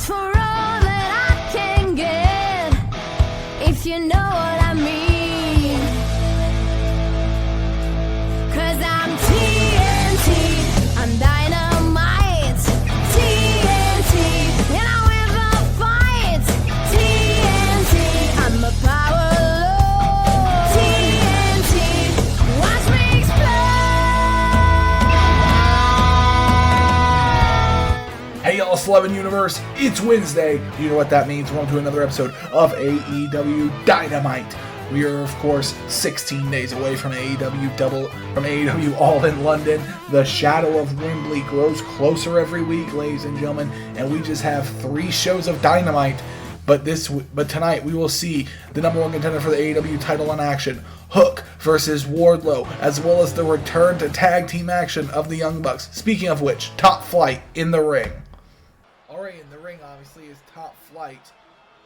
for all that I can get, if you know what I mean. 'Cause I'm TNT, I'm dynamite, TNT, and I win the fight, TNT, I'm a power load, TNT, watch me explode. Hey y'all, Slevin Universe, it's Wednesday. You know what that means. Welcome to another episode of AEW Dynamite. We are, of course, 16 days away from AEW All in London. The shadow of Wembley grows closer every week, ladies and gentlemen, and we just have 3 shows of Dynamite. But tonight we will see the number 1 contender for the AEW title in action, Hook versus Wardlow, as well as the return to tag team action of the Young Bucks. Speaking of which, Top Flight in the ring. Already in the ring, obviously, is Top Flight,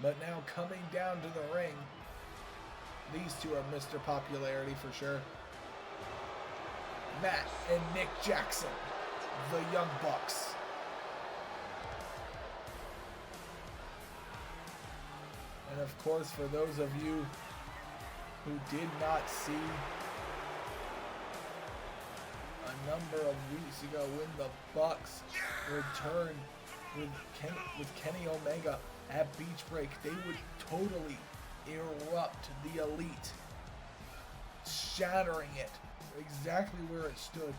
but now coming down to the ring, these two are Mr. Popularity for sure. Matt and Nick Jackson, the Young Bucks. And of course, for those of you who did not see a number of weeks ago when the Bucks returned with Kenny Omega at Beach Break, they would totally erupt the Elite, shattering it exactly where it stood.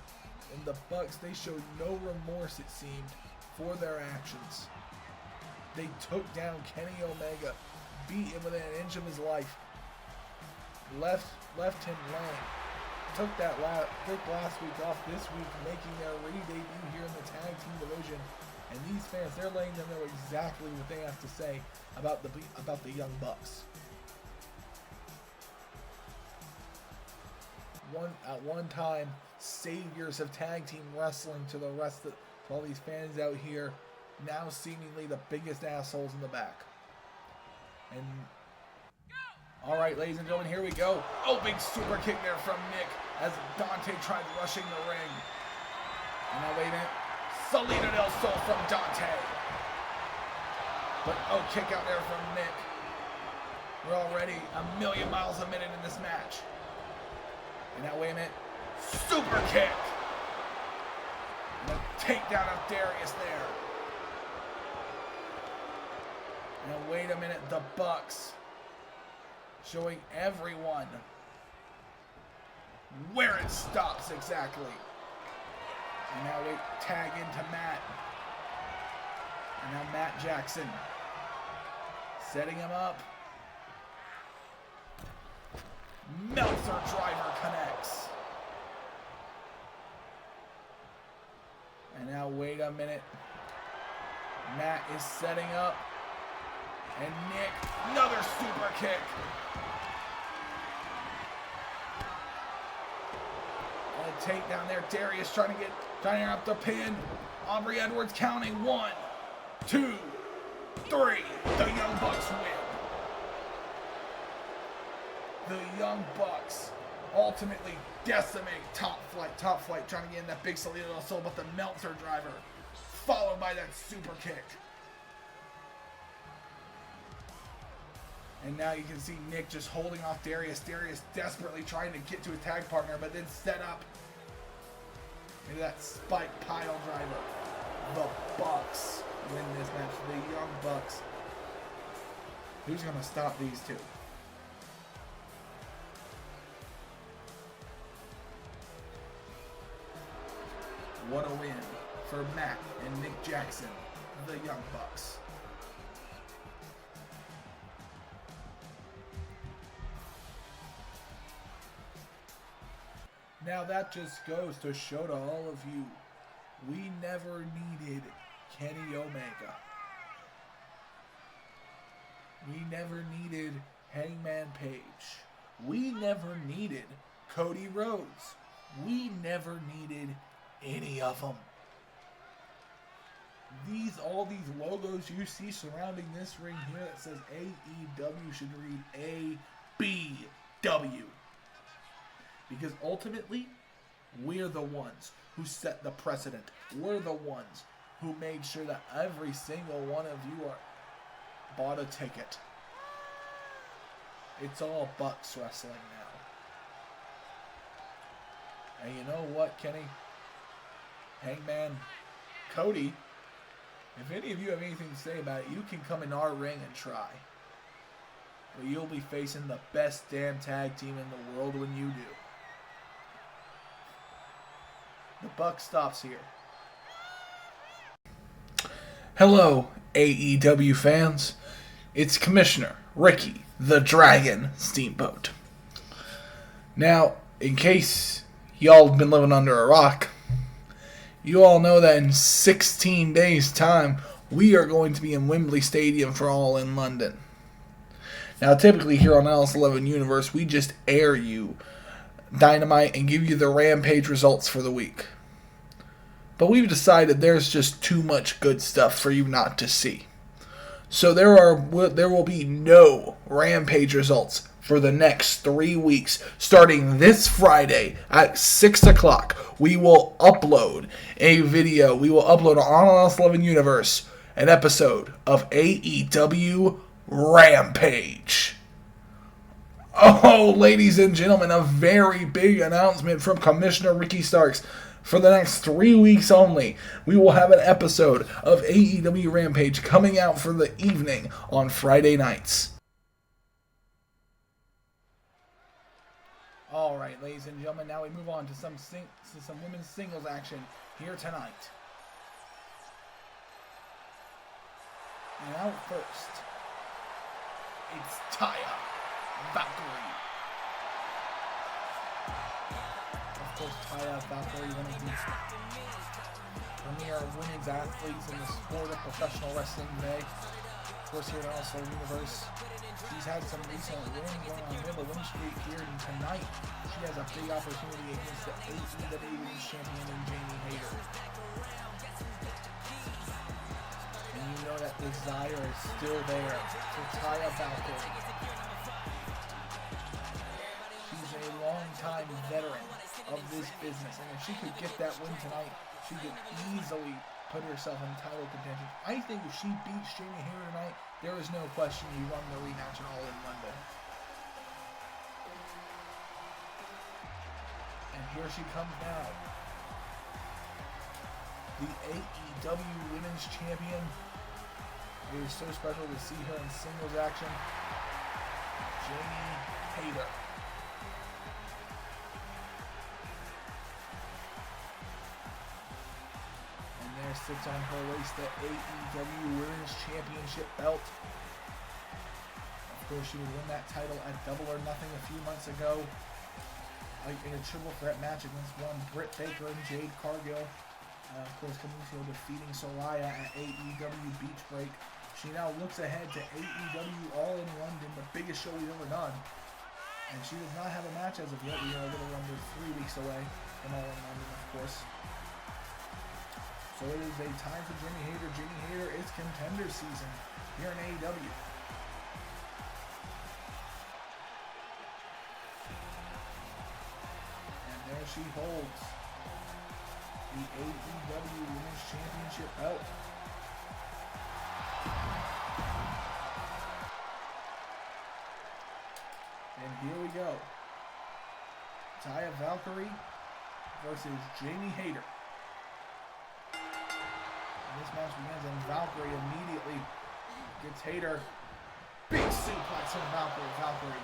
And the Bucks, they showed no remorse, it seemed, for their actions. They took down Kenny Omega, beat him within an inch of his life, left him laying. Took last week off this week, making their re-debut here in the tag team division. And these fans, they're letting them know exactly what they have to say about the Young Bucks. At one time, saviors of tag team wrestling to all these fans out here, now seemingly the biggest assholes in the back. And all right, ladies and gentlemen, here we go. Oh, big super kick there from Nick as Dante tried rushing the ring. And now wait a minute, Salida del Sol from Dante. But oh, kick out there from Nick. We're already a million miles a minute in this match. And now wait a minute, super kick. And a takedown of Darius there. Now wait a minute, the Bucks showing everyone where it stops exactly. And now we tag into Matt. And now Matt Jackson setting him up. Meltzer driver connects. And now wait a minute. Matt is setting up. And Nick, another super kick. And a takedown there. Darius trying to up the pin. Aubrey Edwards counting 1, 2, 3. The Young Bucks win. The Young Bucks ultimately decimate Top Flight. Top Flight trying to get in that big Salida del Sol, but the Meltzer driver, followed by that super kick. And now you can see Nick just holding off Darius. Darius desperately trying to get to his tag partner, but then set up into that spike pile driver. The Bucks win this match. The Young Bucks. Who's going to stop these two? What a win for Matt and Nick Jackson, the Young Bucks. Now that just goes to show to all of you, we never needed Kenny Omega. We never needed Hangman Page. We never needed Cody Rhodes. We never needed any of them. All these logos you see surrounding this ring here that says AEW should read ABW. Because ultimately, we're the ones who set the precedent. We're the ones who made sure that every single one of you bought a ticket. It's all Bucks wrestling now. And you know what, Kenny? Hangman, Cody, if any of you have anything to say about it, you can come in our ring and try. But you'll be facing the best damn tag team in the world when you do. The buck stops here. Hello, AEW fans. It's Commissioner Ricky the Dragon Steamboat. Now, in case y'all have been living under a rock, you all know that in 16 days' time, we are going to be in Wembley Stadium for All in London. Now, typically here on LS11 Universe, we just air you Dynamite and give you the Rampage results for the week. But we've decided there's just too much good stuff for you not to see. So there will be no Rampage results for the next 3 weeks. Starting this Friday at 6 o'clock, we will upload a video. We will upload on LS11 Universe an episode of AEW Rampage. Oh, ladies and gentlemen, a very big announcement from Commissioner Ricky Starks. For the next 3 weeks only, we will have an episode of AEW Rampage coming out for the evening on Friday nights. Alright, ladies and gentlemen, now we move on to some women's singles action here tonight. And out first, it's Taya Valkyrie. Of course, Taya Valkyrie, one of the premier women's athletes in the sport of professional wrestling today. Of course, here in also Universe, she's had some recent wins going on middle win streak here, and tonight she has a big opportunity against the AEW Women's Champion in Jamie Hayter. And you know that desire is still there for Taya Valkyrie. She's a long-time veteran of this business, and if she could get that win tonight, she could easily put herself in title contention. I think if she beats Jamie Hayter tonight, there is no question you run the rematch in All in London. And here she comes now. The AEW Women's Champion. It is so special to see her in singles action. Jamie Hayter. There sits on her waist the AEW Women's Championship belt. Of course, she would win that title at Double or Nothing a few months ago in a triple threat match against one Britt Baker and Jade Cargill. Of course, coming to defeating Soraya at AEW Beach Break. She now looks ahead to AEW All in London, the biggest show we've ever done. And she does not have a match as of yet. We are a little under 3 weeks away from All in London, of course. So it is a time for Jamie Hayter. Jamie Hayter is contender season here in AEW. And there she holds the AEW Women's Championship belt. And here we go. Taya Valkyrie versus Jamie Hayter. This match begins and Valkyrie immediately gets Hayter. Big suplex from Valkyrie.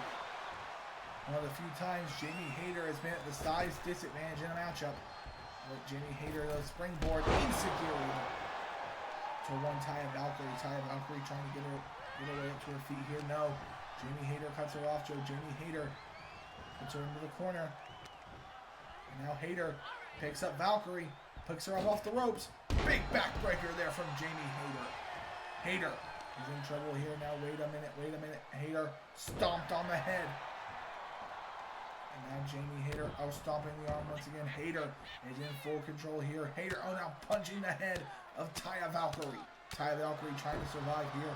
One of the few times Jamie Hayter has been at the size disadvantage in a matchup. But Jamie Hayter, the springboard insecurity to one Taya Valkyrie. Taya Valkyrie trying to get her way up to her feet here. No. Jamie Hayter cuts her off. Jamie Hayter puts her into the corner. And now Hayter picks up Valkyrie. Picks her up off the ropes. Big backbreaker there from Jamie Hayter. Hayter is in trouble here now. Wait a minute. Hayter stomped on the head. And now Jamie Hayter out stomping the arm once again. Hayter is in full control here. Hayter now punching the head of Taya Valkyrie. Taya Valkyrie trying to survive here.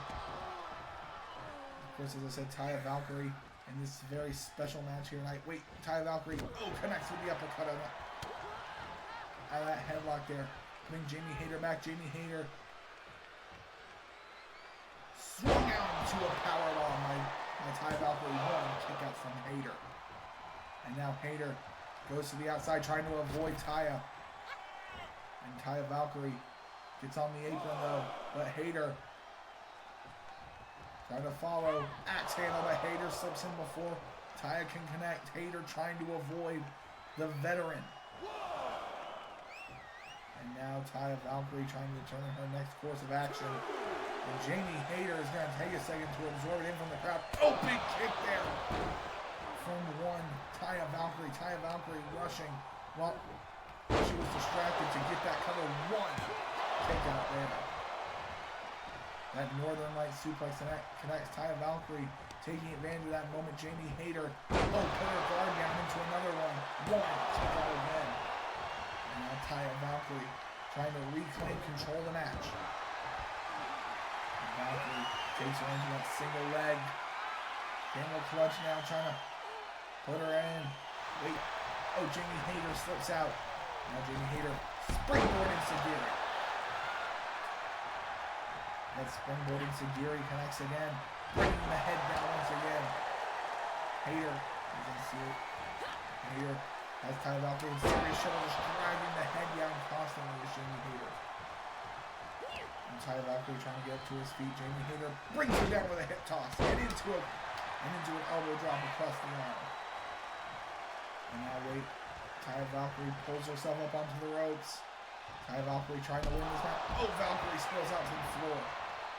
Of course, as I said, Taya Valkyrie in this very special match here tonight. Wait, Taya Valkyrie connects with the uppercut on that. Out of that headlock there. Bring Jamie Hayter back. Jamie Hayter swung out into a powerbomb by Taya Valkyrie. One kick out from Hayter. And now Hayter goes to the outside trying to avoid Taya. And Taya Valkyrie gets on the apron though. But Hayter trying to follow. Axe handle, but Hayter slips in before Taya can connect. Hayter trying to avoid the veteran. And now Taya Valkyrie trying to determine her next course of action. And Jamie Hayter is going to take a second to absorb it in from the crowd. Oh, big kick there from one Taya Valkyrie. Taya Valkyrie rushing while she was distracted to get that cover. One kick out there. That Northern Light suplex connects Taya Valkyrie, taking advantage of that moment. Jamie Hayter, put her guard down into another one. One kick out again. And now Taya Valkyrie trying to reclaim control of the match. And Valkyrie takes her into that single leg. Camel clutch now, trying to put her in. Wait. Oh, Jamie Hayter slips out. Now Jamie Hayter springboarding Sagiri. That springboarding Sagiri connects again, bringing the head down once again. Hayter doesn't see it. Hayter has Taya Valkyrie in serious shoulders, dragging the head down constantly with Jamie Hayter. And Taya Valkyrie trying to get up to his feet. Jamie Hayter brings her down with a hip toss and into an elbow drop across the arm. And now wait, Taya Valkyrie pulls herself up onto the ropes. Taya Valkyrie trying to win this match. Oh, Valkyrie spills out to the floor.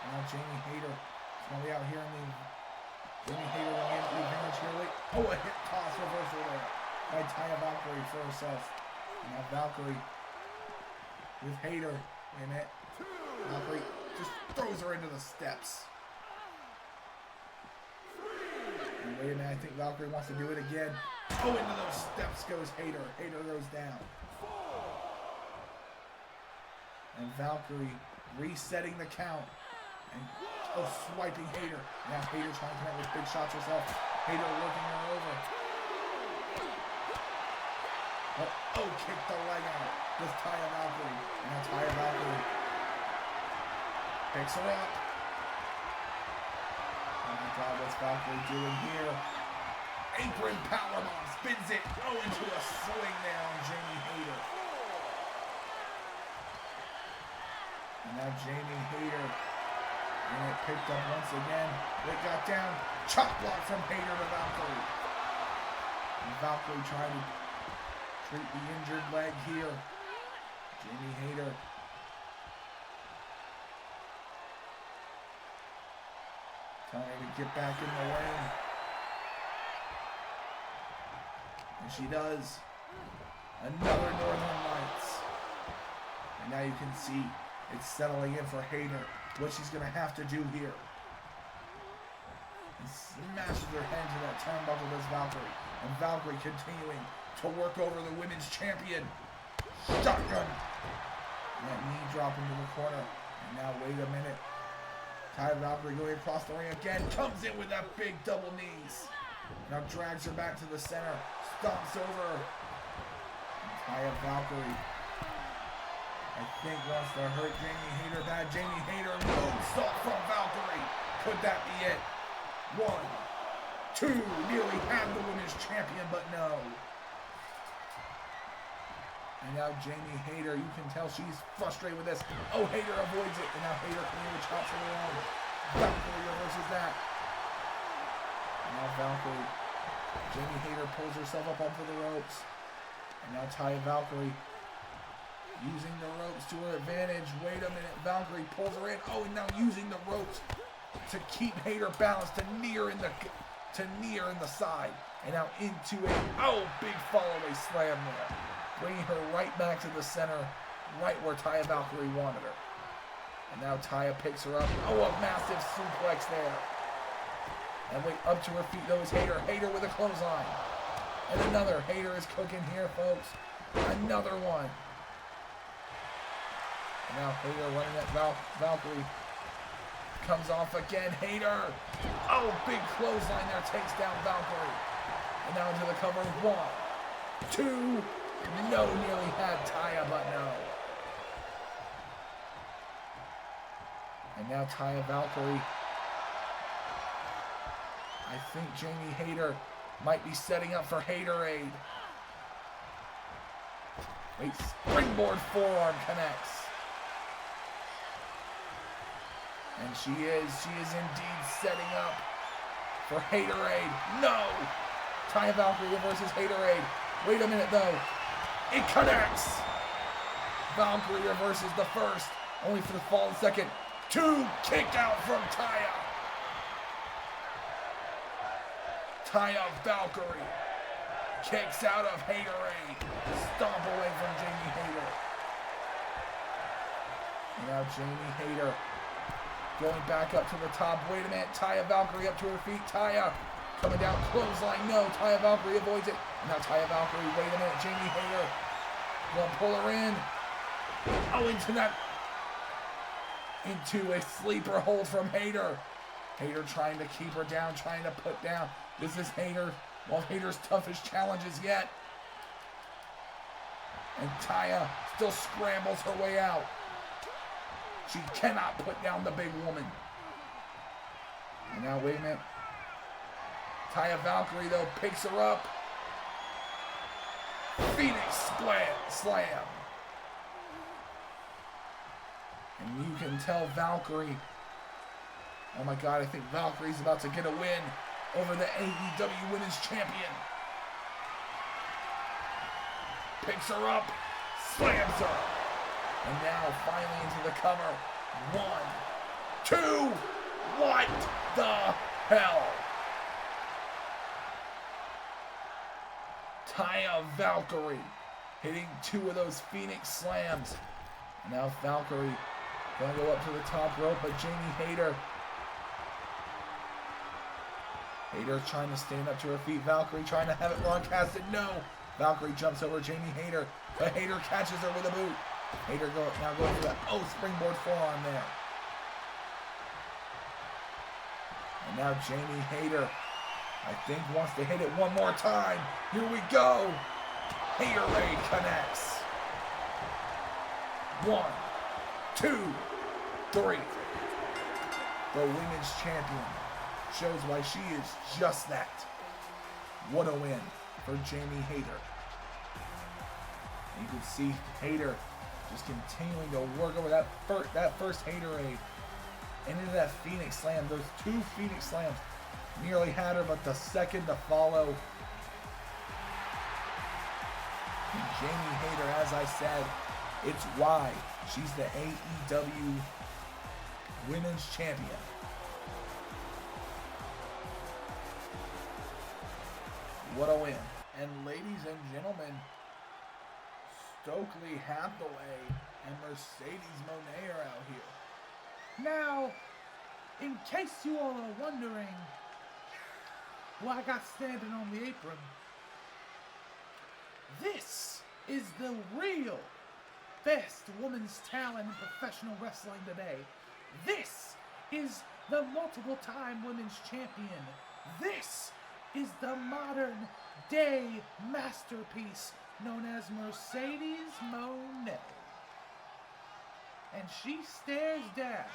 And now Jamie Hayter is going to be out here in the... Jamie Hayter will get the advantage here late. Oh, a hip toss reversal there by Taya Valkyrie for herself. And now Valkyrie with Hayter in it. Valkyrie just throws her into the steps. And wait a minute, I think Valkyrie wants to do it again. Oh, into those steps goes Hayter. Hayter goes down. And Valkyrie resetting the count. And swiping Hayter. Now Hayter trying to connect with big shots herself. Hayter working her over. Kick the leg out with Taya Valkyrie. And now Taya Valkyrie picks her up. Oh my God, what's Valkyrie doing here? Apron powerbomb, spins it. Into a swing there on Jamie Hayter. And now Jamie Hayter, and it picked up once again. It got down. Chop block from Hayter to Valkyrie. And Valkyrie trying to treat the injured leg here. Jamie Hayter. Telling her to get back in the ring. And she does. Another Northern Lights. And now you can see it's settling in for Hayter. What she's going to have to do here. And smashes her head into that turnbuckle as Valkyrie. And Valkyrie continuing to work over the women's champion. Shotgun. And that knee drop into the corner. And now wait a minute. Taya Valkyrie going across the ring again. Comes in with that big double knees. Now drags her back to the center. Stomps over her. And Taya Valkyrie, I think, wants to hurt Jamie Hayter bad. Jamie Hayter moonsault from Valkyrie. Could that be it? 1, 2. Nearly had the women's champion, but no. And now Jamie Hayter, you can tell she's frustrated with this. Oh, Hayter avoids it. And now Hayter clean with chops from the arm. Valkyrie reverses that. And now Valkyrie. Jamie Hayter pulls herself up onto the ropes. And now Taya Valkyrie using the ropes to her advantage. Wait a minute. Valkyrie pulls her in. Oh, and now using the ropes to keep Hayter balanced to knee her in the side. And now into a big follow-away slam there. Bringing her right back to the center, right where Taya Valkyrie wanted her. And now Taya picks her up. Oh, a massive suplex there. And wait, up to her feet goes Hayter. Hayter with a clothesline. And another. Hayter is cooking here, folks. Another one. And now Hayter running at Valkyrie. Comes off again. Hayter. Oh, big clothesline there. Takes down Valkyrie. And now into the cover. 1, 2. No, nearly had Taya, but no. And now Taya Valkyrie. I think Jamie Hayter might be setting up for Haterade. Wait, springboard forearm connects. And she is indeed setting up for Haterade. No! Taya Valkyrie versus Haterade. Wait a minute though. It connects! Valkyrie reverses the first, only for the fall in second. 2 kick out from Taya. Taya Valkyrie kicks out of Haterade. Stomp away from Jamie Hayter. Now Jamie Hayter going back up to the top. Wait a minute. Taya Valkyrie up to her feet. Taya coming down. Clothesline. No. Taya Valkyrie avoids it. Now Taya Valkyrie. Wait a minute. Jamie Hayter gonna pull her in. Oh, into a sleeper hold from Hayter. Hayter trying to keep her down, trying to put down. This is Hayter, one of Hayter's toughest challenges yet. And Taya still scrambles her way out. She cannot put down the big woman. And now, wait a minute. Taya Valkyrie, though, picks her up. Phoenix Slam. And you can tell Valkyrie, oh my God, I think Valkyrie's about to get a win over the AEW Women's Champion. Picks her up, slams her. And now finally into the cover. 1, 2, what the hell? Taya Valkyrie hitting 2 of those Phoenix slams. And now Valkyrie gonna go up to the top rope, but Jamie Hayter trying to stand up to her feet. Valkyrie trying to have it broadcasted. No! Valkyrie jumps over Jamie Hayter, but Hayter catches her with a boot. Hayter now going for that springboard forearm there. And now Jamie Hayter, I think, wants to hit it one more time. Here we go. Haterade connects. 1, 2, 3. The women's champion shows why she is just that. What a win for Jamie Hayter. You can see Hayter just continuing to work over that first Haterade and into that Phoenix Slam. Those 2 Phoenix Slams nearly had her, but the second to follow. And Jamie Hayter, as I said, it's why she's the AEW Women's Champion. What a win. And ladies and gentlemen, Stokely Hathaway and Mercedes Mone are out here. Now, in case you all are wondering who I got standing on the apron, this is the real best women's talent in professional wrestling today. This is the multiple-time women's champion. This is the modern day masterpiece known as Mercedes Mone. And she stares down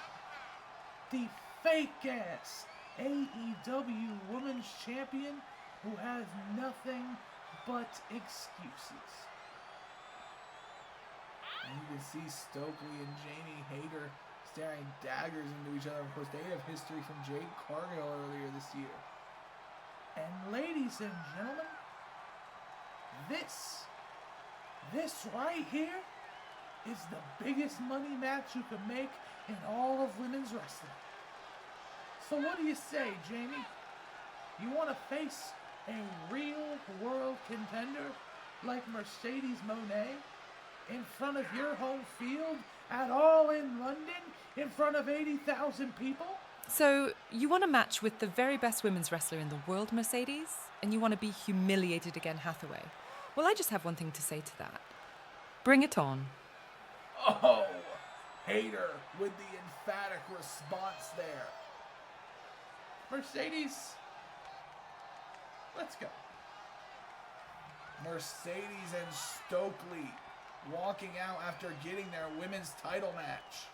the fake-ass AEW Women's Champion who has nothing but excuses. And you can see Stokely and Jamie Hayter staring daggers into each other. Of course, they have history from Jade Cargill earlier this year. And ladies and gentlemen, this right here is the biggest money match you can make in all of women's wrestling. So what do you say, Jamie? You want to face a real world contender like Mercedes Mone in front of your home field at All in London in front of 80,000 people? So, you want a match with the very best women's wrestler in the world, Mercedes? And you want to be humiliated again, Hathaway? Well, I just have one thing to say to that. Bring it on. Oh, Hayter with the emphatic response there. Mercedes, let's go. Mercedes and Stokely walking out after getting their women's title match.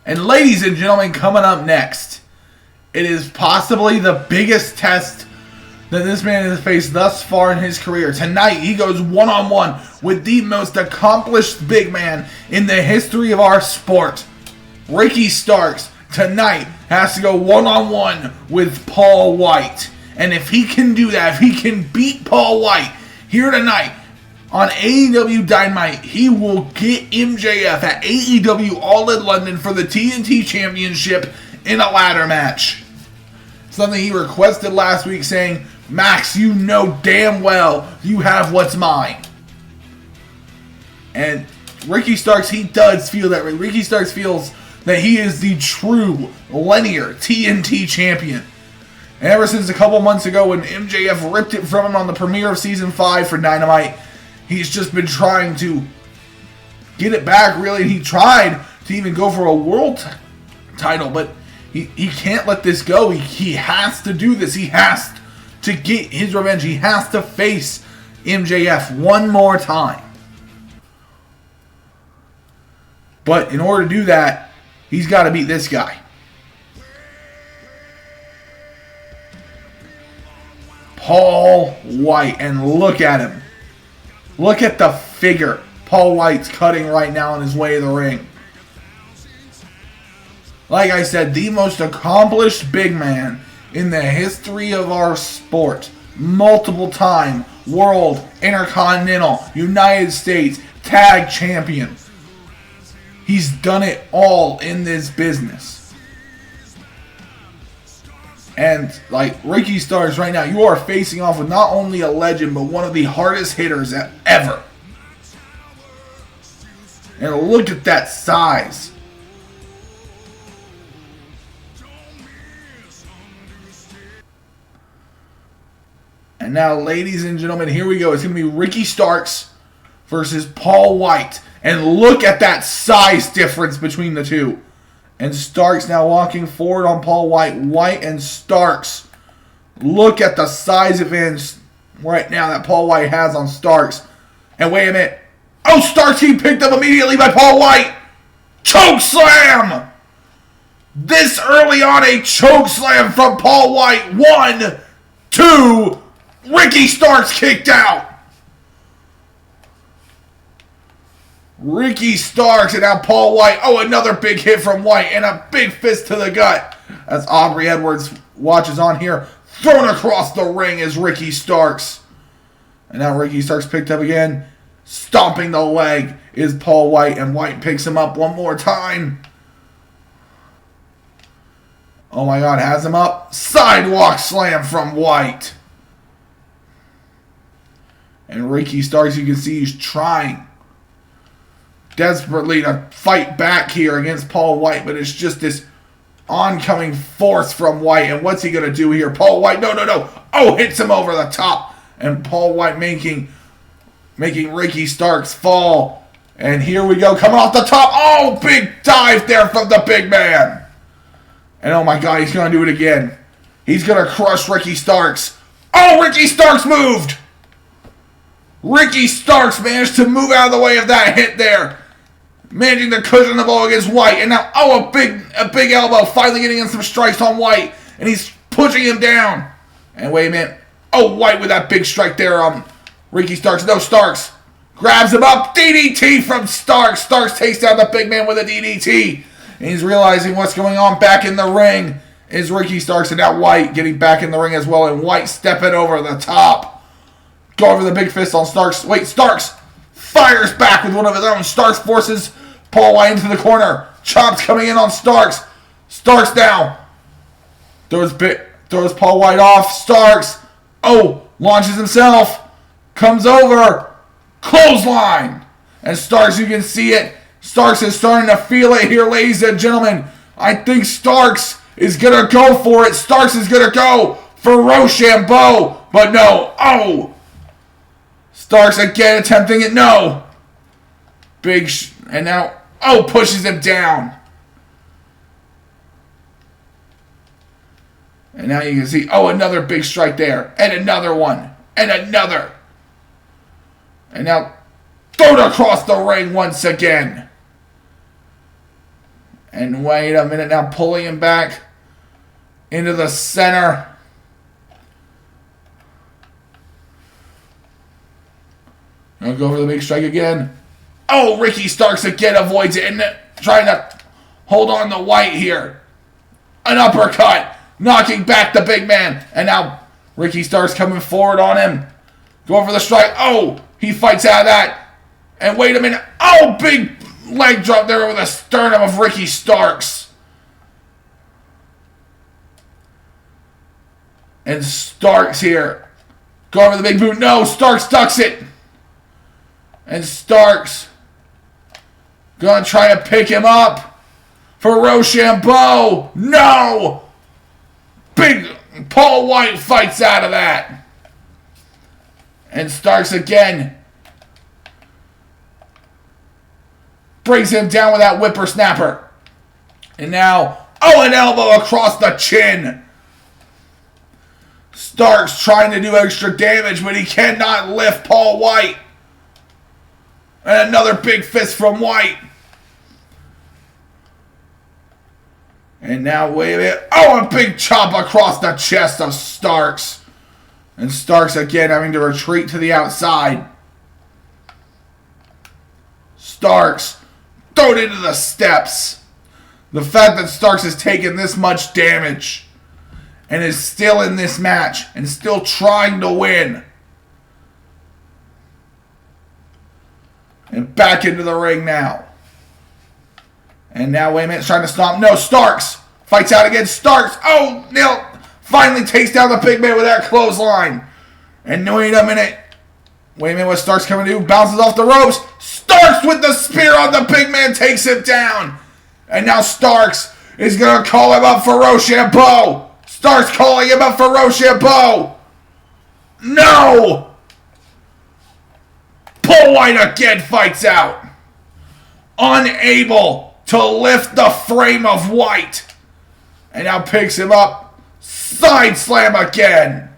And ladies and gentlemen, coming up next, it is possibly the biggest test that this man has faced thus far in his career. Tonight, he goes one-on-one with the most accomplished big man in the history of our sport. Ricky Starks, tonight, has to go one-on-one with Paul White. And if he can do that, if he can beat Paul White here tonight on AEW Dynamite, he will get MJF at AEW All in London for the TNT Championship in a ladder match. Something he requested last week, saying, Max, you know damn well you have what's mine. And Ricky Starks, he does feel that way. Ricky Starks feels that he is the true linear TNT champion. And ever since a couple months ago when MJF ripped it from him on the premiere of Season 5 for Dynamite, he's just been trying to get it back, really. He tried to even go for a world title, but he can't let this go. He has to do this. He has to get his revenge. He has to face MJF one more time. But in order to do that, he's got to beat this guy. Paul White. And look at him. Look at the figure Paul White's cutting right now on his way to the ring. Like I said, the most accomplished big man in the history of our sport. Multiple time World, Intercontinental, United States Tag Champion. He's done it all in this business. And like Ricky Starks right now, you are facing off with not only a legend, but one of the hardest hitters ever. And look at that size. And now, ladies and gentlemen, here we go. It's going to be Ricky Starks versus Paul White. And look at that size difference between the two. And Starks now walking forward on Paul White. White and Starks. Look at the size advantage right now that Paul White has on Starks. And wait a minute. Oh, Starks being picked up immediately by Paul White. Choke slam! This early on, a choke slam from Paul White. 1, 2, Ricky Starks kicked out. Ricky Starks and now Paul White. Oh, another big hit from White and a big fist to the gut. As Aubrey Edwards watches on here. Thrown across the ring is Ricky Starks. And now Ricky Starks picked up again. Stomping the leg is Paul White. And White picks him up one more time. Oh my God, has him up. Sidewalk slam from White. And Ricky Starks, you can see he's trying desperately to fight back here against Paul White, but it's just this oncoming force from White. And what's he going to do here? Paul White, no. Oh, hits him over the top. And Paul White making Ricky Starks fall. And here we go, coming off the top. Oh, big dive there from the big man. And oh my God, he's going to do it again. He's going to crush Ricky Starks. Oh, Ricky Starks moved. Ricky Starks managed to move out of the way of that hit there. Managing to cushion the blow against White. And now, oh, a big elbow. Finally getting in some strikes on White. And he's pushing him down. And wait a minute. Oh, White with that big strike there on Ricky Starks. No, Starks grabs him up. DDT from Starks. Starks takes down the big man with a DDT. And he's realizing what's going on back in the ring is Ricky Starks. And now White getting back in the ring as well. And White stepping over the top. Go over the big fist on Starks. Wait, Starks fires back with one of his own. Starks forces Paul White into the corner. Chops coming in on Starks. Starks now throws Paul White off. Starks, launches himself. Comes over. Clothesline. And Starks, you can see it. Starks is starting to feel it here, ladies and gentlemen. I think Starks is going to go for it. Starks is going to go for Rochambeau. But no. Starks again attempting it. No. And now, pushes him down. And now you can see, another big strike there. And another one. And another. And now, thrown across the ring once again. And wait a minute now, pulling him back into the center. Gonna go for the big strike again. Oh, Ricky Starks again avoids it and trying to hold on to White here. An uppercut, knocking back the big man. And now Ricky Starks coming forward on him. Going for the strike. Oh, he fights out of that. And wait a minute. Oh, big leg drop there over the sternum of Ricky Starks. And Starks here. Going for the big boot. No, Starks ducks it. And Starks gonna try to pick him up for Rochambeau. No! Big Paul White fights out of that. And Starks again brings him down with that whippersnapper. And now, oh, an elbow across the chin. Starks trying to do extra damage, but he cannot lift Paul White. And another big fist from White. And now, wait a minute. Oh, a big chop across the chest of Starks. And Starks again having to retreat to the outside. Starks thrown into the steps. The fact that Starks has taken this much damage and is still in this match and still trying to win. And back into the ring now. And now, wait a minute, trying to stomp. No, Starks fights out against Starks. Oh, Neil finally takes down the big man with that clothesline. And wait a minute. Wait a minute, what Starks coming to do? Bounces off the ropes. Starks with the spear on the big man takes him down. And now Starks is going to call him up for Rochambeau. Starks calling him up for Rochambeau. No! Paul White again fights out. Unable to lift the frame of White. And now picks him up. Side slam again.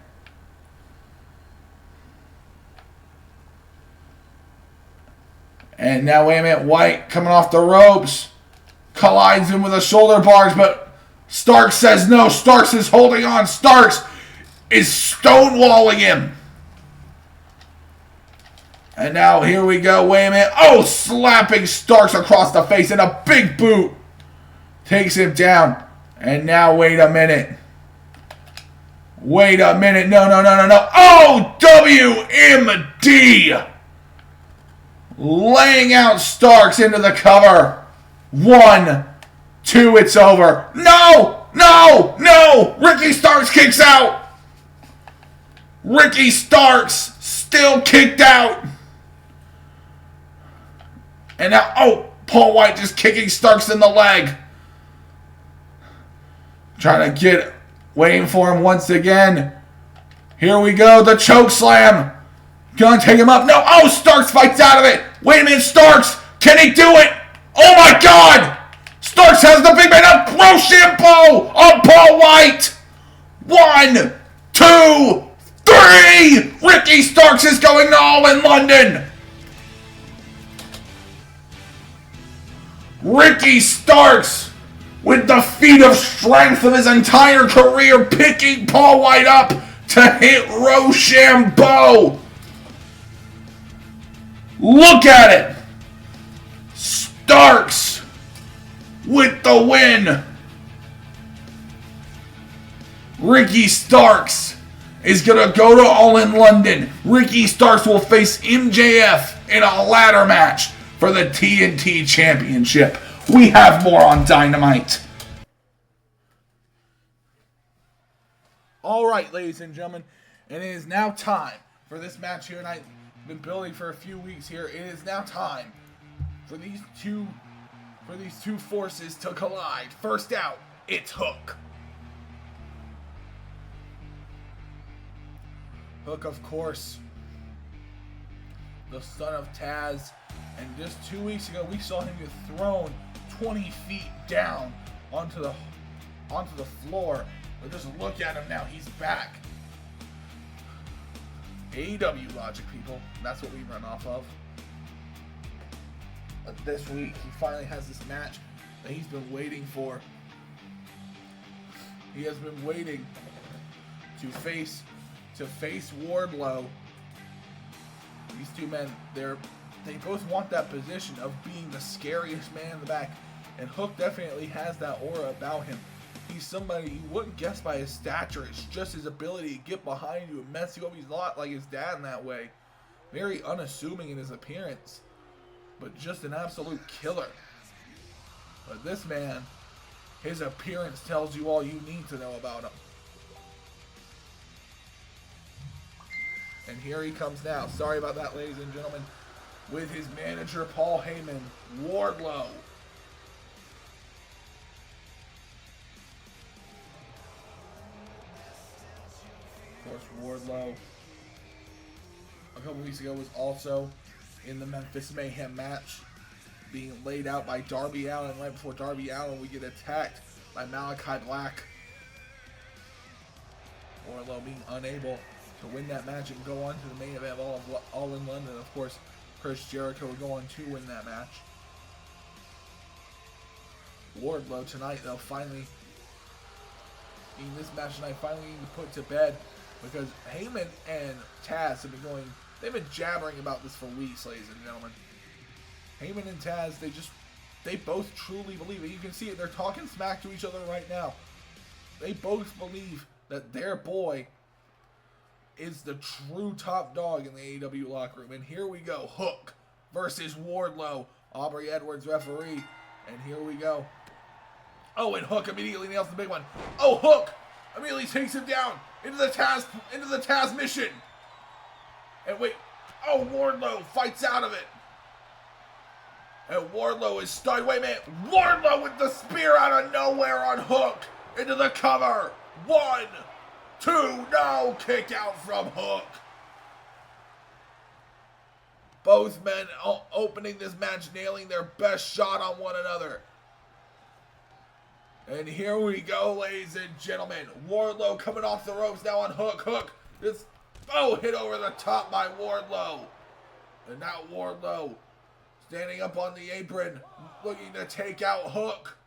And now, wait a minute, White coming off the ropes. Collides him with the shoulder bars, but Starks says no. Starks is holding on. Starks is stonewalling him. And now, here we go. Wait a minute. Oh, slapping Starks across the face and a big boot. Takes him down. And now, wait a minute. Wait a minute. No. Oh, WMD. Laying out Starks into the cover. 1, 2, it's over. No. Ricky Starks kicks out. Ricky Starks still kicked out. And now, oh, Paul White just kicking Starks in the leg. Trying to get, waiting for him once again. Here we go, the choke slam. Gonna take him up. No, oh, Starks fights out of it. Wait a minute, Starks, can he do it? Oh my God! Starks has the big man up. Rochambeau on Paul White. 1, 2, 3. Ricky Starks is going all in London. Ricky Starks, with the feat of strength of his entire career, picking Paul White up to hit Rochambeau. Look at it. Starks with the win. Ricky Starks is going to go to All in London. Ricky Starks will face MJF in a ladder match for the TNT Championship. We have more on Dynamite. All right, ladies and gentlemen, it is now time for this match here, and I've been building for a few weeks here. It is now time for these two forces to collide. First out, it's Hook. Hook, of course, the son of Taz, and just 2 weeks ago we saw him get thrown 20 feet down onto the floor. But just look at him now, he's back. AEW logic, people. That's what we run off of. But this week he finally has this match that he's been waiting for. He has been waiting to face Wardlow. These two men, they both want that position of being the scariest man in the back, and Hook definitely has that aura about him. He's somebody you wouldn't guess by his stature. It's just his ability to get behind you and mess you up. He's a lot like his dad in that way. Very unassuming in his appearance, but just an absolute killer. But this man, his appearance tells you all you need to know about him. And here he comes now. Sorry about that, ladies and gentlemen. With his manager, Paul Heyman, Wardlow. Of course, Wardlow, a couple weeks ago, was also in the Memphis Mayhem match, being laid out by Darby Allin. Right before Darby Allin, we get attacked by Malachi Black. Wardlow being unable to win that match and go on to the main event of All in London. Of course, Chris Jericho would go on to win that match. Wardlow tonight, though, finally, in this match tonight, finally being put to bed, because Heyman and Taz have been they've been jabbering about this for weeks, ladies and gentlemen. Heyman and Taz, they both truly believe it. You can see it. They're talking smack to each other right now. They both believe that their boy is the true top dog in the AEW locker room. And here we go. Hook versus Wardlow. Aubrey Edwards referee. And here we go. Oh, and Hook immediately nails the big one. Oh, Hook immediately takes him down into the Taz mission. And wait. Oh, Wardlow fights out of it. And Wardlow is stunned. Wait a minute. Wardlow with the spear out of nowhere on Hook into the cover. 1, 2, no, kick out from Hook. Both men opening this match, nailing their best shot on one another. And here we go, ladies and gentlemen. Wardlow coming off the ropes now on Hook. Hook is, hit over the top by Wardlow. And now Wardlow standing up on the apron, looking to take out Hook.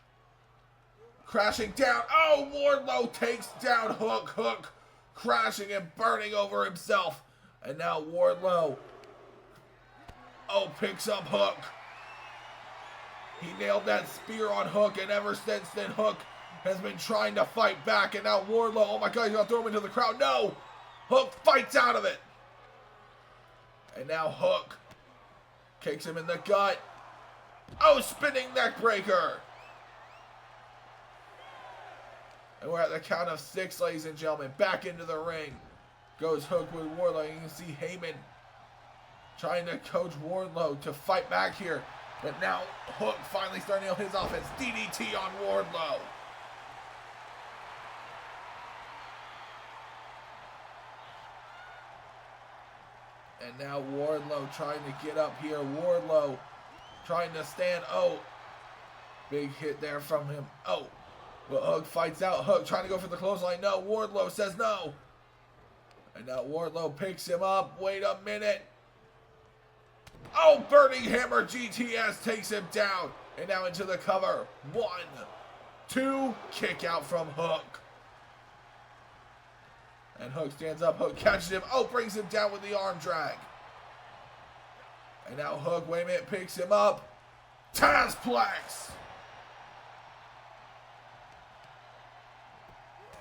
Crashing down. Oh, Wardlow takes down Hook. Hook crashing and burning over himself. And now Wardlow, picks up Hook. He nailed that spear on Hook, and ever since then, Hook has been trying to fight back. And now Wardlow, oh my God, he's going to throw him into the crowd. No! Hook fights out of it. And now Hook kicks him in the gut. Oh, spinning neck breaker. And we're at the count of 6, ladies and gentlemen. Back into the ring goes Hook with Wardlow. You can see Heyman trying to coach Wardlow to fight back here. But now Hook finally starting out his offense. DDT on Wardlow. And now Wardlow trying to get up here. Wardlow trying to stand. Oh, big hit there from him. Oh, but Hook fights out. Hook trying to go for the clothesline. No, Wardlow says no. And now Wardlow picks him up. Wait a minute. Oh, Burning Hammer GTS takes him down. And now into the cover. 1, 2, kick out from Hook. And Hook stands up. Hook catches him. Oh, brings him down with the arm drag. And now Hook, wait a minute, picks him up. Tazplex.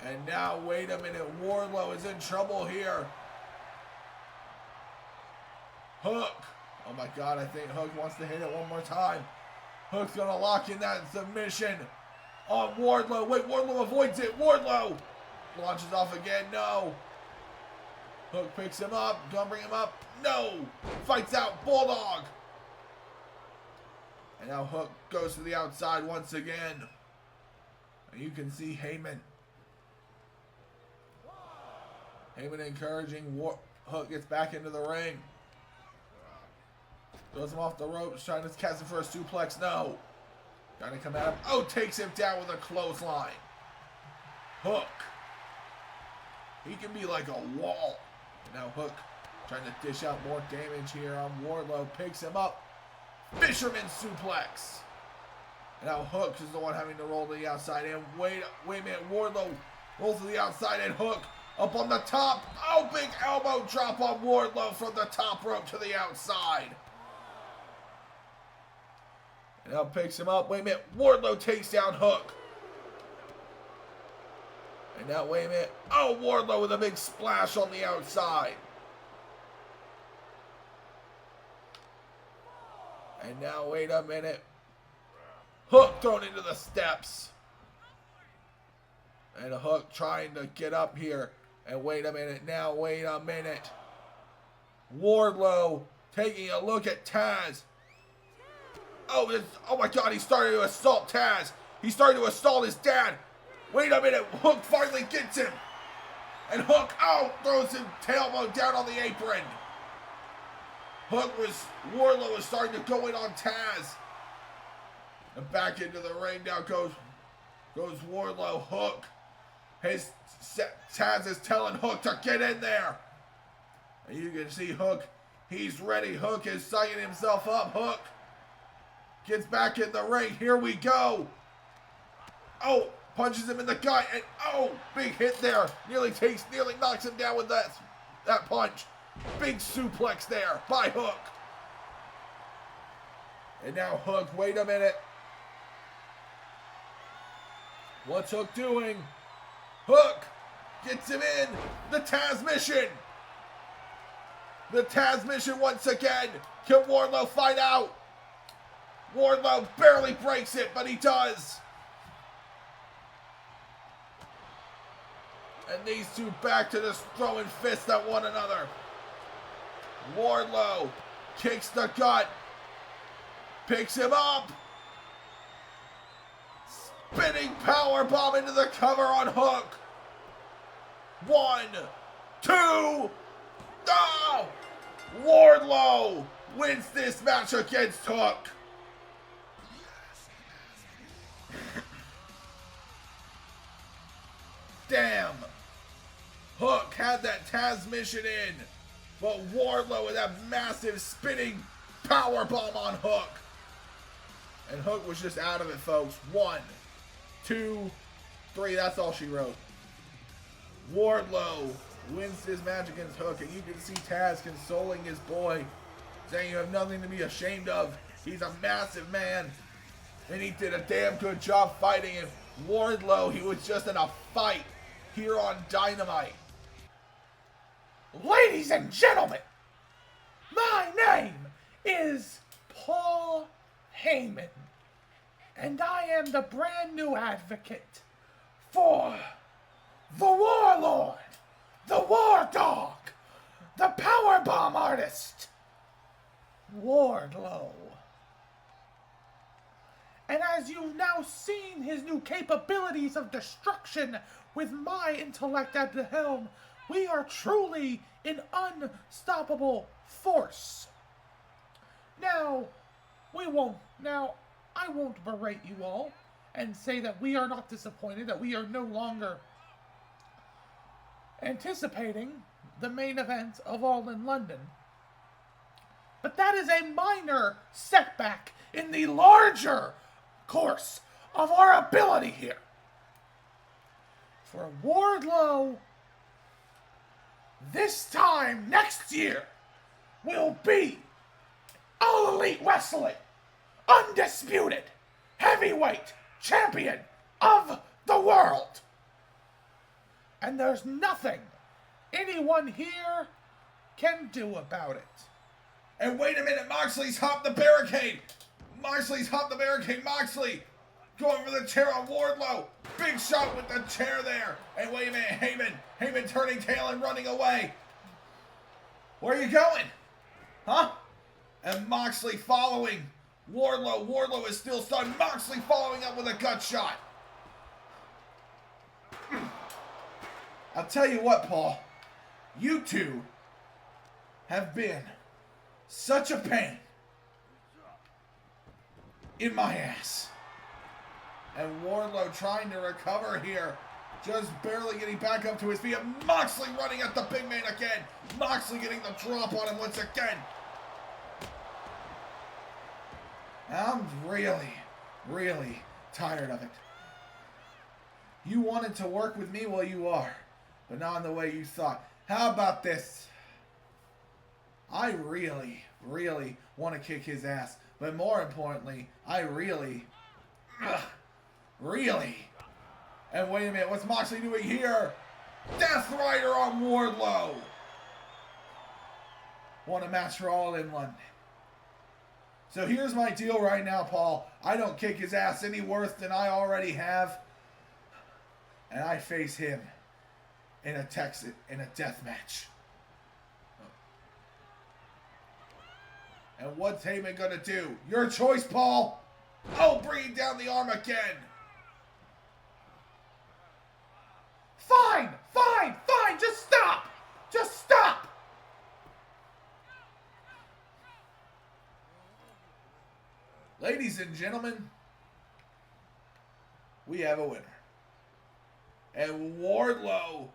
And now, wait a minute, Wardlow is in trouble here. Hook. Oh my God, I think Hook wants to hit it one more time. Hook's gonna lock in that submission on Wardlow. Wait, Wardlow avoids it. Wardlow launches off again. No. Hook picks him up. Gonna bring him up. No. Fights out Bulldog. And now Hook goes to the outside once again. And you can see Heyman. Heyman encouraging Hook, gets back into the ring. Throws him off the ropes, trying to cast him for a suplex. No. Trying to come at him. Oh, takes him down with a clothesline. Hook. He can be like a wall. And now Hook trying to dish out more damage here on Wardlow. Picks him up. Fisherman suplex. Now Hook is the one having to roll to the outside. And wait a minute. Wardlow rolls to the outside and Hook up on the top. Oh, big elbow drop on Wardlow from the top rope to the outside. And now picks him up. Wait a minute. Wardlow takes down Hook. And now, wait a minute. Oh, Wardlow with a big splash on the outside. And now, wait a minute. Hook thrown into the steps. And Hook trying to get up here. And wait a minute. Now, wait a minute. Wardlow taking a look at Taz. Oh, my God. He's starting to assault Taz. He's starting to assault his dad. Wait a minute. Hook finally gets him. And Hook, throws him tailbone down on the apron. Wardlow was starting to go in on Taz. And back into the ring now goes Wardlow. Hook. Taz is telling Hook to get in there. And you can see Hook. He's ready. Hook is psyching himself up. Hook gets back in the ring. Here we go. Oh, punches him in the gut. And big hit there. Nearly knocks him down with that punch. Big suplex there by Hook. And now Hook, wait a minute. What's Hook doing? Hook gets him in. The Taz mission. The Taz mission once again. Can Wardlow find out? Wardlow barely breaks it, but he does. And these two back to just throwing fists at one another. Wardlow kicks the gut. Picks him up. Spinning powerbomb into the cover on Hook. 1, 2. Wardlow wins this match against Hook. Damn. Hook had that Taz mission in. But Wardlow with that massive spinning powerbomb on Hook. And Hook was just out of it, folks. 1, 2, 3. That's all she wrote. Wardlow wins this match against Hook. And you can see Taz consoling his boy. Saying you have nothing to be ashamed of. He's a massive man. And he did a damn good job fighting him. Wardlow, he was just in a fight here on Dynamite. Ladies and gentlemen, my name is Paul Heyman, and I am the brand new advocate for the Warlord, the War Dog, the Powerbomb Artist, Wardlow. And as you've now seen his new capabilities of destruction with my intellect at the helm, we are truly an unstoppable force. Now, I won't berate you all and say that we are not disappointed, that we are no longer anticipating the main event of All in London. But that is a minor setback in the larger course of our ability here. For Wardlow, this time next year will be All Elite Wrestling undisputed heavyweight champion of the world. And there's nothing anyone here can do about it. And wait a minute, Moxley's hopped the barricade. Moxley going for the chair on Wardlow. Big shot with the chair there. And wait a minute, Heyman turning tail and running away. Where are you going? Huh? And Moxley following Wardlow. Wardlow is still stunned. Moxley following up with a gut shot. I'll tell you what, Paul. You two have been such a pain in my ass. And Wardlow trying to recover here. Just barely getting back up to his feet. And Moxley running at the big man again. Moxley getting the drop on him once again. I'm really really tired of it. You wanted to work with me, well, you are, but not in the way you thought. How about this? I really, really want to kick his ass, but more importantly, I really, and wait a minute, what's Moxley doing here? Death Rider on Wardlow. Want a match for All in London. So here's my deal right now, Paul. I don't kick his ass any worse than I already have. And I face him in a death match. And what's Heyman gonna do? Your choice, Paul. Oh, bringing down the arm again. Fine. Just stop. Ladies and gentlemen, we have a winner. And Wardlow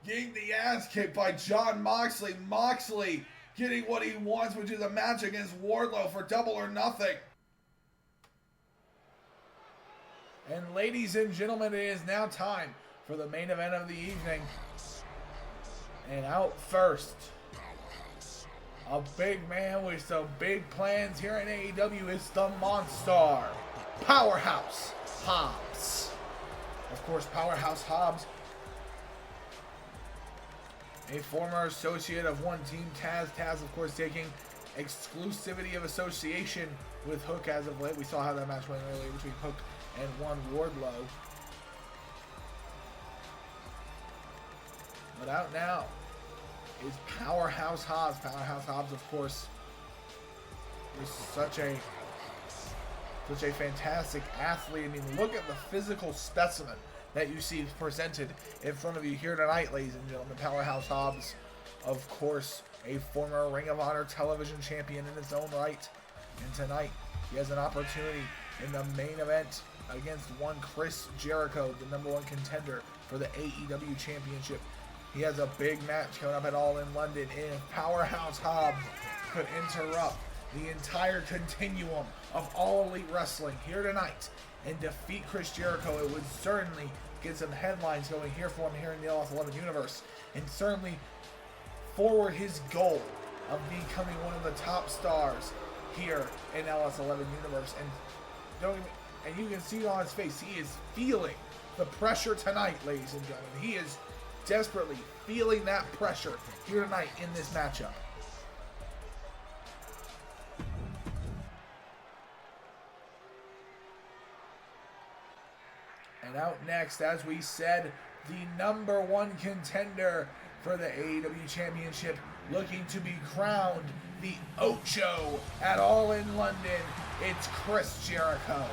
getting the ass kicked by Jon Moxley. Moxley getting what he wants, which is a match against Wardlow for Double or Nothing. And ladies and gentlemen, it is now time for the main event of the evening. And out first, a big man with some big plans here in AEW is the Monster, Powerhouse Hobbs. Of course, Powerhouse Hobbs, a former associate of one Team Taz. Taz, of course, taking exclusivity of association with Hook as of late. We saw how that match went earlier between Hook and one Wardlow. But out now is Powerhouse Hobbs. Powerhouse Hobbs, of course, is such a fantastic athlete. I mean, look at the physical specimen that you see presented in front of you here tonight, ladies and gentlemen. Powerhouse Hobbs, of course, a former Ring of Honor television champion in his own right. And tonight, he has an opportunity in the main event against one Chris Jericho, the #1 contender for the AEW Championship. He has a big match coming up at All in London. And if Powerhouse Hobbs could interrupt the entire continuum of All Elite Wrestling here tonight and defeat Chris Jericho, it would certainly get some headlines going here for him here in the LS11 universe, and certainly forward his goal of becoming one of the top stars here in LS11 universe. And you can see it on his face. He is feeling the pressure tonight, ladies and gentlemen. He is desperately feeling that pressure here tonight in this matchup. And out next, as we said, the #1 contender for the AEW Championship, looking to be crowned the Ocho at All in London. It's Chris Jericho.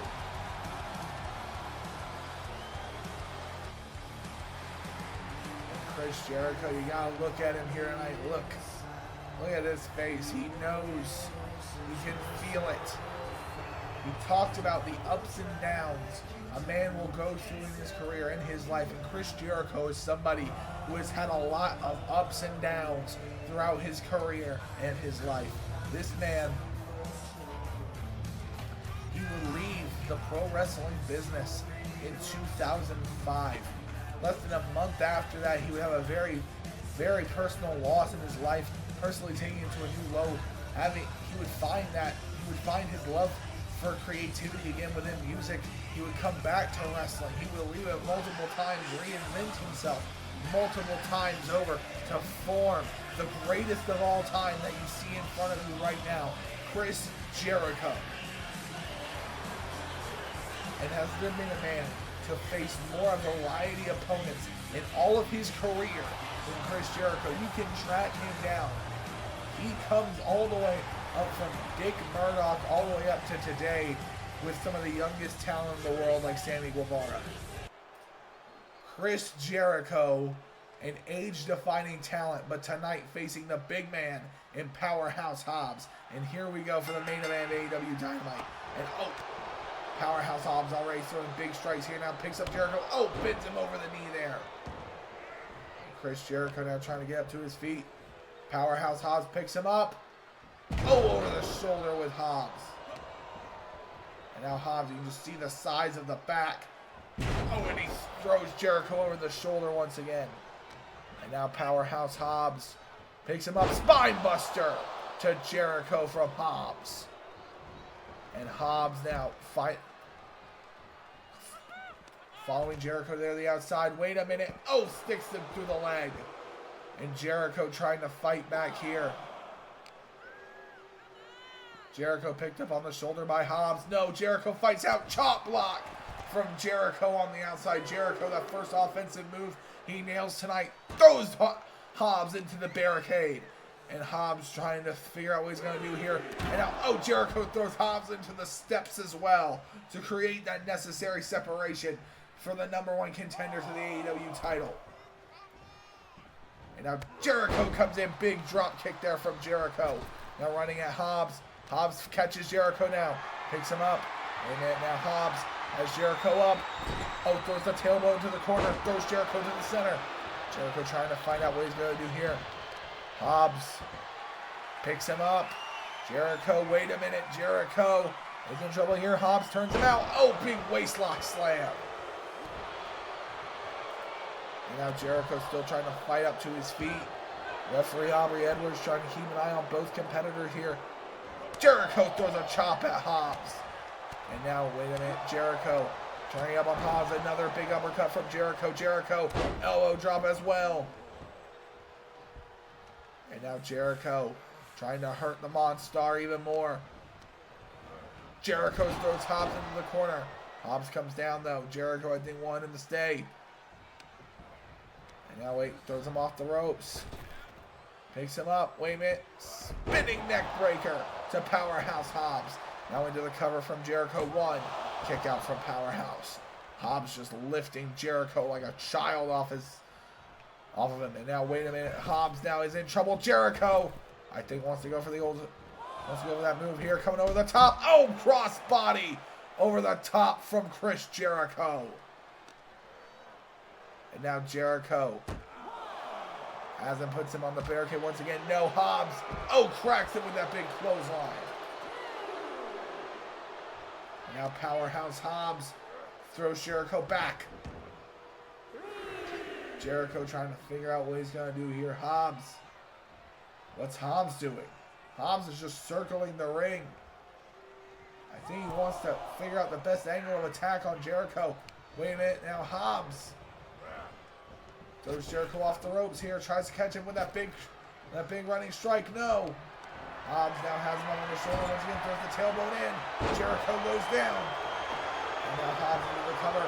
Chris Jericho, you gotta look at him here tonight. Look at his face. He knows, he can feel it. He talked about the ups and downs a man will go through in his career, in his life, and Chris Jericho is somebody who has had a lot of ups and downs throughout his career and his life. This man, he would leave the pro wrestling business in 2005. Less than a month after that, he would have a very, very personal loss in his life, personally taking him to a new low. He would find his love for creativity again within music. He would come back to wrestling. He would leave it multiple times, reinvent himself multiple times over to form the greatest of all time that you see in front of you right now, Chris Jericho. And has there been a man to face more of a variety of opponents in all of his career than Chris Jericho? You can track him down. He comes all the way up from Dick Murdoch all the way up to today with some of the youngest talent in the world like Sammy Guevara. Chris Jericho, an age-defining talent, but tonight facing the big man in Powerhouse Hobbs. And here we go for the main event of AEW Dynamite. And Powerhouse Hobbs already throwing big strikes here now. Picks up Jericho. Bends him over the knee there. Chris Jericho now trying to get up to his feet. Powerhouse Hobbs picks him up. Over the shoulder with Hobbs. And now Hobbs, you can just see the size of the back. Oh, and he throws Jericho over the shoulder once again. And now Powerhouse Hobbs picks him up. Spine buster to Jericho from Hobbs. And Hobbs now following Jericho there to the outside. Wait a minute. Oh, sticks him through the leg. And Jericho trying to fight back here. Jericho picked up on the shoulder by Hobbs. No, Jericho fights out. Chop block from Jericho on the outside. Jericho, that first offensive move he nails tonight. Throws Hobbs into the barricade. And Hobbs trying to figure out what he's going to do here. And now, oh, Jericho throws Hobbs into the steps as well to create that necessary separation for the #1 contender to the AEW title. And now Jericho comes in. Big drop kick there from Jericho. Now running at Hobbs. Hobbs catches Jericho now. Picks him up. And then now Hobbs has Jericho up. Oh, throws the tailbone into the corner. Throws Jericho to the center. Jericho trying to find out what he's going to do here. Hobbs picks him up. Jericho, wait a minute. Jericho is in trouble here. Hobbs turns him out. Oh, big waistlock slam. And now Jericho still trying to fight up to his feet. Referee Aubrey Edwards trying to keep an eye on both competitors here. Jericho throws a chop at Hobbs. And now, wait a minute, Jericho turning up on Hobbs. Another big uppercut from Jericho. Jericho, elbow drop as well. And now Jericho trying to hurt the Monstar even more. Jericho throws Hobbs into the corner. Hobbs comes down though. Jericho, I think, wanted him to stay. And now, wait, throws him off the ropes. Picks him up. Wait a minute. Spinning neck breaker to Powerhouse Hobbs. Now into the cover from Jericho. One. Kick out from Powerhouse. Hobbs just lifting Jericho like a child off of him. And now, wait a minute. Hobbs now is in trouble. Jericho, I think, wants to go for that move here. Coming over the top. Oh, crossbody over the top from Chris Jericho. And now Jericho has him, puts him on the barricade once again. No, Hobbs. Oh, cracks him with that big clothesline. Now Powerhouse Hobbs throws Jericho back. Jericho trying to figure out what he's going to do here. Hobbs. What's Hobbs doing? Hobbs is just circling the ring. I think he wants to figure out the best angle of attack on Jericho. Wait a minute. Now Hobbs throws Jericho off the ropes here. Tries to catch him with that big running strike. No. Hobbs now has him on the shoulder. Once again, throws the tailbone in. Jericho goes down. And now Hobbs into the cover.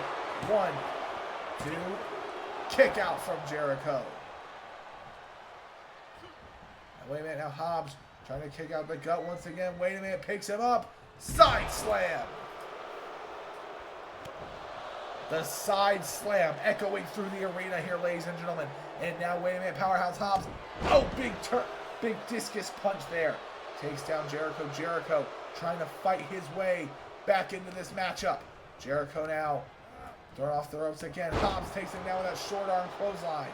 1, 2. Kick out from Jericho. And wait a minute. Now Hobbs trying to kick out the gut once again. Wait a minute. Picks him up. Side slam. The side slam echoing through the arena here, ladies and gentlemen. And now, wait a minute, Powerhouse Hobbs. Oh, big discus punch there. Takes down Jericho. Jericho trying to fight his way back into this matchup. Jericho now thrown off the ropes again. Hobbs takes him down with that short arm clothesline.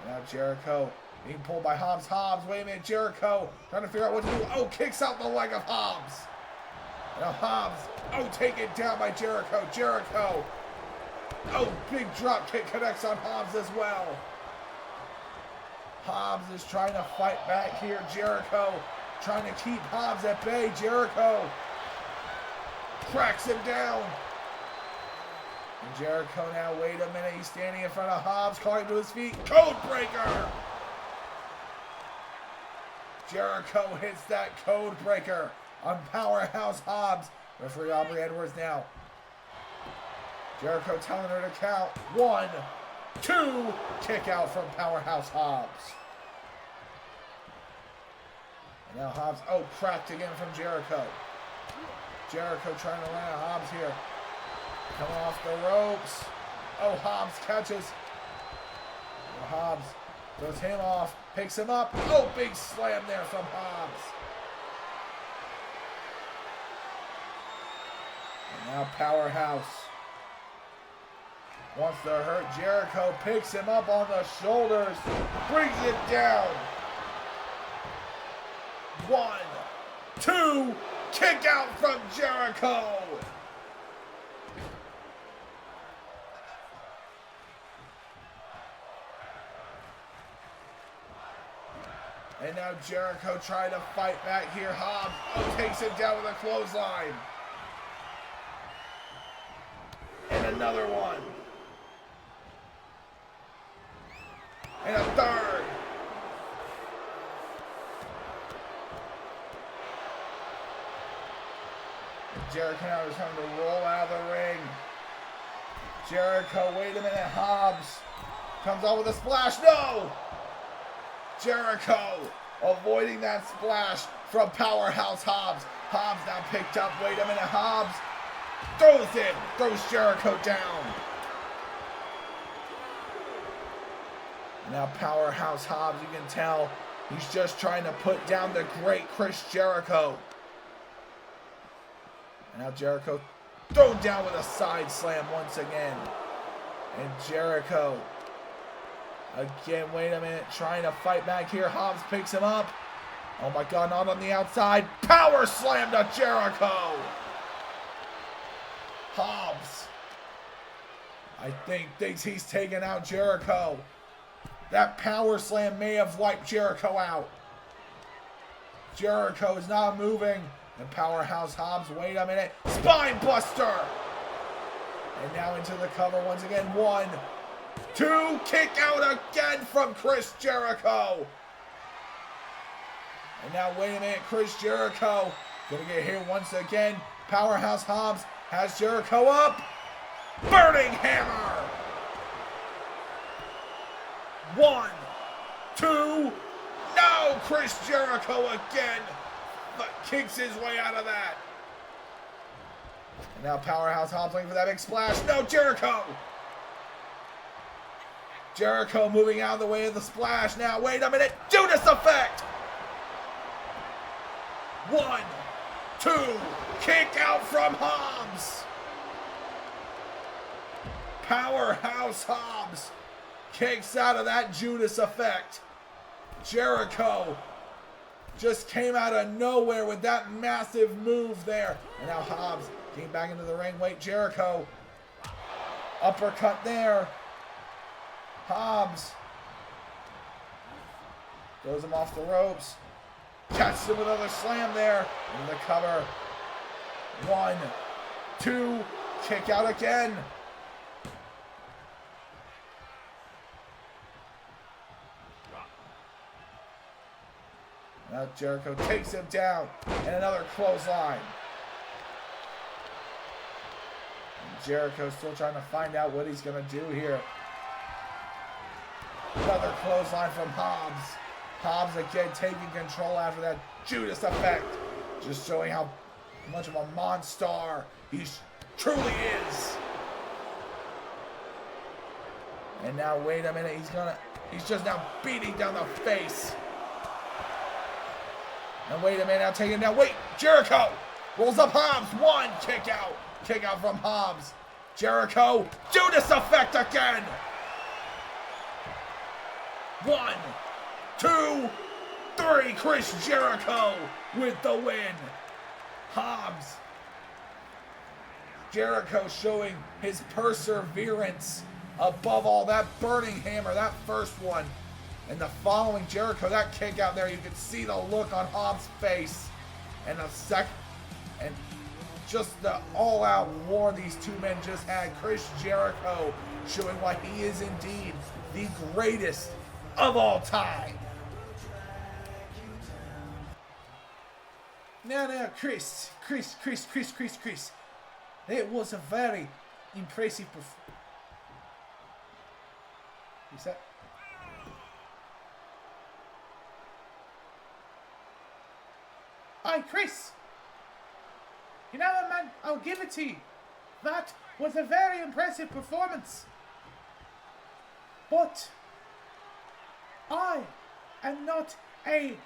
Now Jericho being pulled by Hobbs. Hobbs, wait a minute, Jericho trying to figure out what to do. Oh, kicks out the leg of Hobbs. Now Hobbs, oh, taken down by Jericho. Jericho, oh, big drop kick connects on Hobbs as well. Hobbs is trying to fight back here. Jericho trying to keep Hobbs at bay. Jericho cracks him down. And Jericho now, wait a minute, he's standing in front of Hobbs, calling to his feet. Code breaker. Jericho hits that code breaker on Powerhouse Hobbs. Referee Aubrey Edwards now. Jericho telling her to count. 1, 2. Kick out from Powerhouse Hobbs. And now Hobbs, oh, cracked again from Jericho. Jericho trying to land Hobbs here. Coming off the ropes. Oh, Hobbs catches. Now Hobbs throws him off. Picks him up. Oh, big slam there from Hobbs. And now Powerhouse wants to hurt Jericho. Picks him up on the shoulders. Brings it down. 1, 2. kick out from Jericho. And now Jericho trying to fight back here. Hobbs takes him down with a clothesline. And another one. And a third. And Jericho now is having to roll out of the ring. Jericho, wait a minute, Hobbs comes out with a splash. No! Jericho avoiding that splash from Powerhouse Hobbs. Hobbs now picked up. Wait a minute, Hobbs throws Jericho down. Now Powerhouse Hobbs, you can tell he's just trying to put down the great Chris Jericho. And now Jericho thrown down with a side slam once again. And Jericho again, wait a minute, trying to fight back here. Hobbs picks him up. Oh my God, not on the outside. Power slam to Jericho. Hobbs, I think, thinks he's taking out Jericho. That power slam may have wiped Jericho out. Jericho is not moving. And Powerhouse Hobbs, wait a minute. Spine buster. And now into the cover once again. 1, 2, kick out again from Chris Jericho. And now wait a minute, Chris Jericho gonna get hit once again. Powerhouse Hobbs has Jericho up. Burning hammer. 1, 2, no! Chris Jericho again, but kicks his way out of that. And now Powerhouse Hobbs looking for that big splash. No, Jericho! Jericho moving out of the way of the splash. Now, wait a minute. Judas effect! 1, 2, kick out from Hobbs. Powerhouse Hobbs kicks out of that Judas effect. Jericho just came out of nowhere with that massive move there. And now Hobbs came back into the ring. Wait, Jericho. Uppercut there. Hobbs throws him off the ropes. Catches him with another slam there. In the cover. 1, 2, kick out again. Now Jericho takes him down. And another clothesline. And Jericho's still trying to find out what he's going to do here. Another clothesline from Hobbs. Hobbs again taking control after that Judas effect. Just showing how much of a monster he truly is. And now wait a minute, he's just now beating down the face. And wait a minute, now taking down. Wait, Jericho rolls up Hobbs. 1, kick out. Kick out from Hobbs. Jericho, Judas effect again. 1, 2, 3. Chris Jericho with the win. Hobbs. Jericho showing his perseverance above all. That burning hammer, that first one. And the following Jericho, that kick out there, you can see the look on Hobbs' face. And and just the all-out war these two men just had. Chris Jericho showing why he is indeed the greatest of all time. Now, Chris. It was a very impressive performance. Is that? Hi, Chris. You know what, man? I'll give it to you. That was a very impressive performance. But I am not a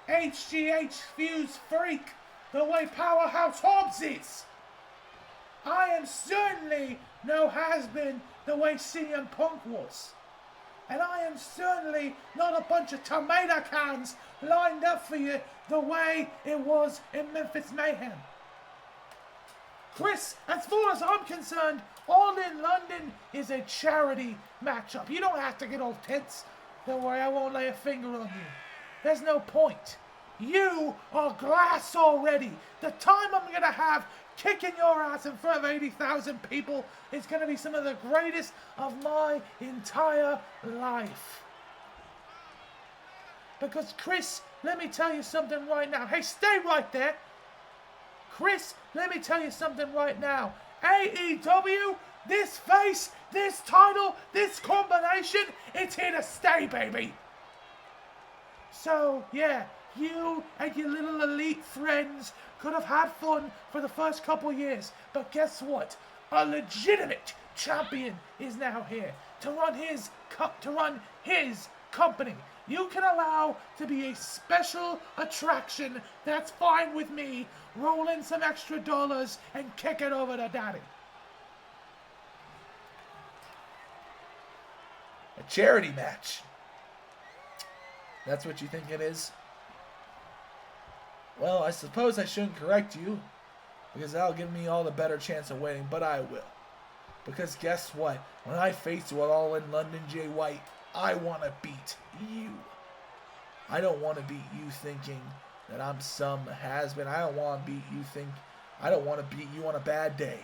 HGH fuse freak the way Powerhouse Hobbs is. I am certainly no has-been the way CM Punk was. And I am certainly not a bunch of tomato cans lined up for you the way it was in Memphis Mayhem. Chris, as far as I'm concerned, All in London is a charity matchup. You don't have to get all tense. Don't worry, I won't lay a finger on you. There's no point. You are glass already. The time I'm going to have kicking your ass in front of 80,000 people is going to be some of the greatest of my entire life. Because Chris, let me tell you something right now. Hey, stay right there. Chris, let me tell you something right now. AEW, this face, this title, this combination, it's here to stay, baby. So, yeah, you and your little elite friends could have had fun for the first couple years. But guess what? A legitimate champion is now here to run his company. You can allow to be a special attraction. That's fine with me. Roll in some extra dollars and kick it over to daddy. A charity match. That's what you think it is? Well, I suppose I shouldn't correct you, because that'll give me all the better chance of winning, but I will. Because guess what? When I face you at All In London, Jay White, I want to beat you. I don't want to beat you thinking that I'm some has-been. I don't want to beat you on a bad day.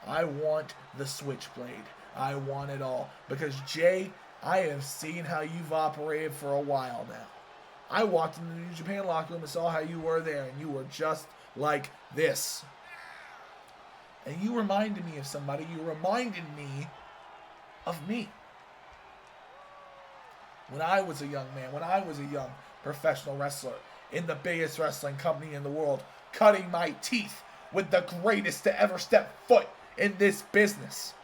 I want the switchblade. I want it all. Because Jay, I have seen how you've operated for a while now. I walked into the New Japan locker room and saw how you were there, and you were just like this. And you reminded me of somebody. You reminded me of me. When I was a young man, when I was a young professional wrestler in the biggest wrestling company in the world, cutting my teeth with the greatest to ever step foot in this business.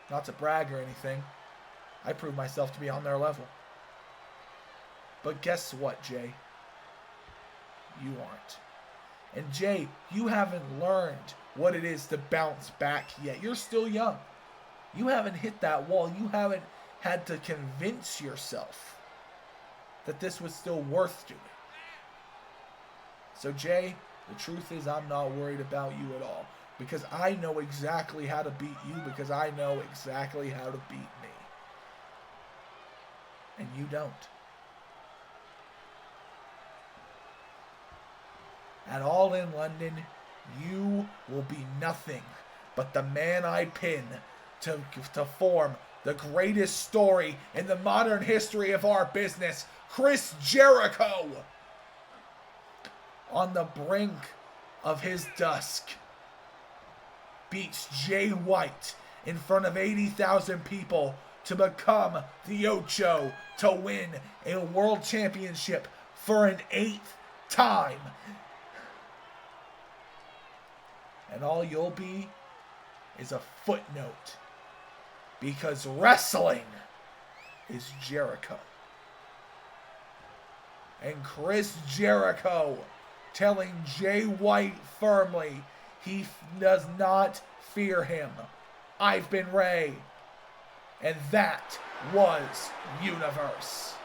Not to brag or anything, I proved myself to be on their level. But guess what, Jay? You aren't. And Jay, you haven't learned what it is to bounce back yet. You're still young. You haven't hit that wall. You haven't had to convince yourself that this was still worth doing. So Jay, the truth is I'm not worried about you at all. Because I know exactly how to beat you. Because I know exactly how to beat me. And you don't. At All In London, you will be nothing but the man I pin to form the greatest story in the modern history of our business, Chris Jericho, on the brink of his dusk, beats Jay White in front of 80,000 people to become the Ocho to win a world championship for an 8th time. And all you'll be is a footnote. Because wrestling is Jericho. And Chris Jericho telling Jay White firmly he does not fear him. I've been Ray. And that was Universe.